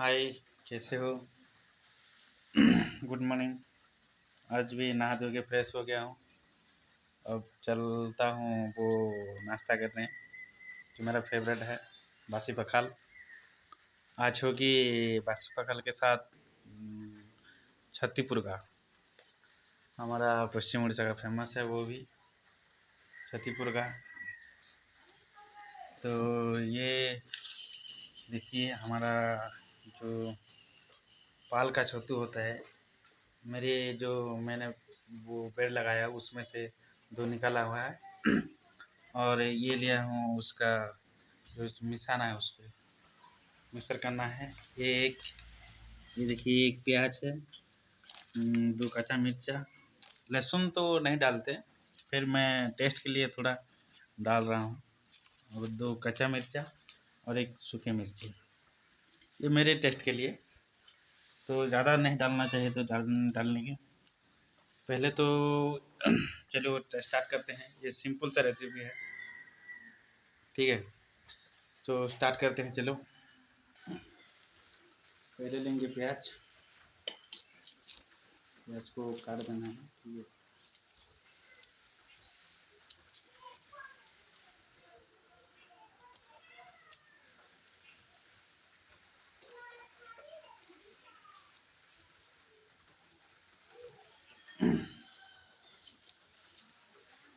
हाय, कैसे हो? Good morning. आज भी नहा धो के फ्रेश हो गया हूँ। अब चलता हूँ वो नाश्ता करने, जो मेरा फेवरेट है, बासी पखाल। आज होगी बासी पखाल के साथ छत्तीपुर का, हमारा पश्चिम उड़ीसा का फेमस है वो भी छत्तीपुर का। तो ये देखिए, हमारा जो पाल का छत्तू होता है, मेरे जो मैंने वो पेड़ लगाया उसमें से 2 निकला हुआ है। और ये लिया हूँ उसका जो मिसाना है, उसको मिक्सर करना है। ये देखिए, एक प्याज है, 2 कच्चा मिर्चा, लहसुन तो नहीं डालते, फिर मैं टेस्ट के लिए थोड़ा डाल रहा हूँ। और 2 कच्चा मिर्चा और 1 सूखी मिर्ची, ये मेरे टेस्ट के लिए। तो ज़्यादा नहीं डालना चाहिए, तो डालने के पहले तो चलो स्टार्ट करते हैं। ये सिंपल सा रेसिपी है, ठीक है? तो स्टार्ट करते हैं, चलो। पहले लेंगे प्याज को काट देना है, ठीक है?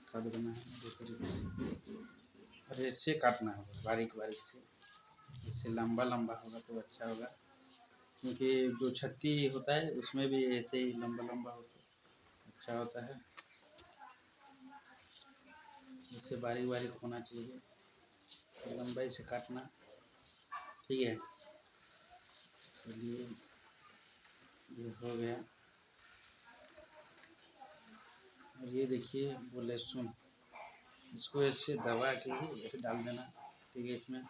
काट देना है दो तरीके से, और ऐसे काटना होगा, बारीक बारीक से। इससे लंबा लंबा होगा तो अच्छा होगा, क्योंकि जो छत्ती होता है उसमें भी ऐसे ही लंबा लंबा हो तो अच्छा होता है। इससे बारीक बारीक होना चाहिए, लंबाई से काटना, ठीक है? चलिए, ये हो गया। और ये देखिए वो लहसुन, इसको ऐसे दबा के ही ऐसे डाल देना, ठीक है? इसमें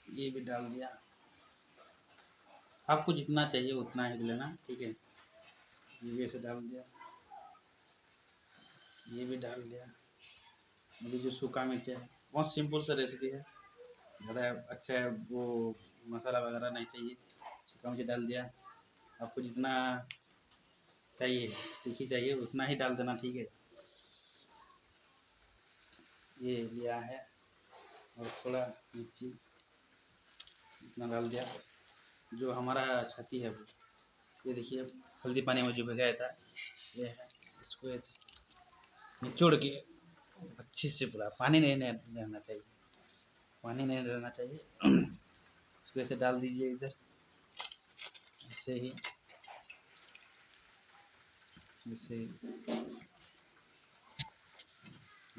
ये भी डाल दिया, आपको जितना चाहिए उतना ही लेना, ठीक है? ये भी ऐसे डाल दिया, ये भी डाल दिया। अभी जो सूखा मिर्च है, बहुत सिंपल सा रेसिपी है, ज़्यादा अच्छा है वो, मसाला वगैरह नहीं चाहिए। सूखा मिर्च डाल दिया, आपको जितना चाहिए, तीखी चाहिए उतना ही डाल देना, ठीक है? ये लिया है, और थोड़ा मिर्ची इतना डाल दिया। जो हमारा छाती है वो, ये देखिए हल्दी पानी में जो भिगाया था, ये है। इसको निचोड़ के अच्छी से, पूरा पानी नहीं रहना चाहिए, पानी नहीं रहना चाहिए। इसको ऐसे डाल दीजिए इधर, ऐसे ही, ऐसे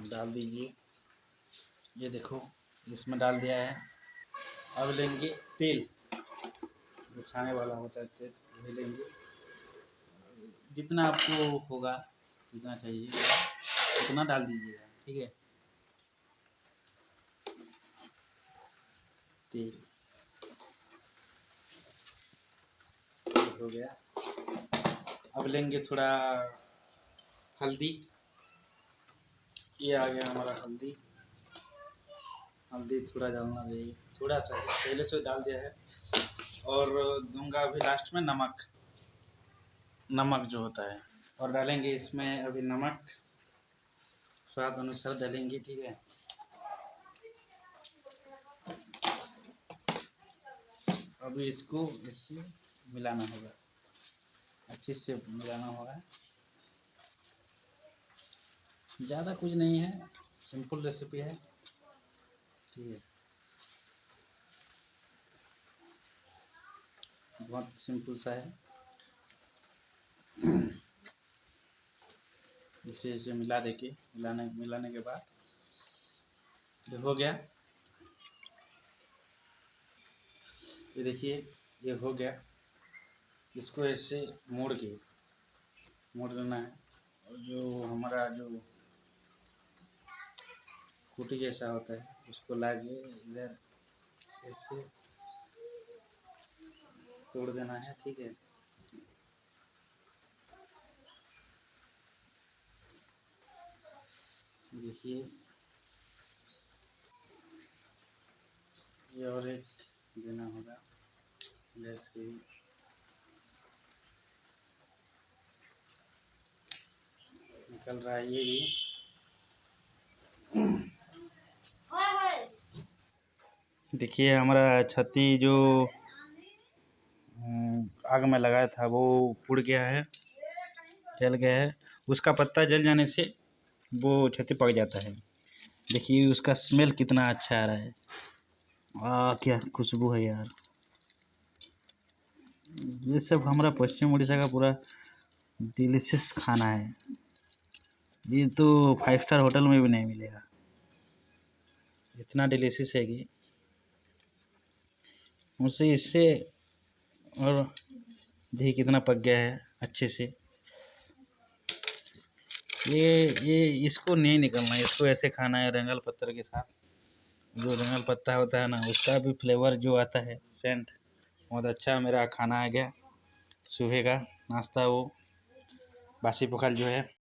डाल दीजिए। ये देखो, इसमें डाल दिया है। अब लेंगे तेल, जो खाने वाला होता है तेल, वही लेंगे। जितना आपको होगा, जितना चाहिए उतना डाल दीजिएगा, ठीक है? तेल हो गया। अब लेंगे थोड़ा हल्दी, ये आ गया हमारा हल्दी। हल्दी थोड़ा डालना चाहिए, थोड़ा सा ही, पहले से डाल दिया है। और दूंगा अभी लास्ट में नमक, नमक जो होता है, और डालेंगे इसमें अभी नमक स्वाद अनुसार डालेंगे, ठीक है? अभी इसको इससे मिलाना होगा, अच्छे से मिलाना होगा। ज़्यादा कुछ नहीं है, सिंपल रेसिपी है, ठीक है? बहुत सिंपल सा है। इसे इसे मिला देके, मिलाने के बाद ये हो गया। ये देखिए, ये हो गया। इसको ऐसे मोड़ लेना है, और जो हमारा जो खूटी जैसा होता है उसको लाके इधर ऐसे तोड़ देना है, ठीक है? देखिए, ये और एक देना होगा, जैसे निकल रहा है ये भी। देखिए हमारा छत्ती जो आग में लगाया था वो उड़ गया है, जल गया है। उसका पत्ता जल जाने से वो छत्ती पक जाता है। देखिए उसका स्मेल कितना अच्छा आ रहा है। क्या खुशबू है यार। ये सब हमारा पश्चिम उड़ीसा का पूरा डिलीशियस खाना है। ये तो 5 स्टार होटल में भी नहीं मिलेगा, इतना डिलीशियस है कि मुझसे इससे। और देखिए कितना पक गया है अच्छे से। ये इसको नहीं निकलना, इसको ऐसे खाना है रंगल पत्थर के साथ। जो रंगल पत्ता होता है ना, उसका भी फ्लेवर जो आता है, सेंट बहुत अच्छा। मेरा खाना आ गया सुबह का नाश्ता, वो बासी पखाल जो है।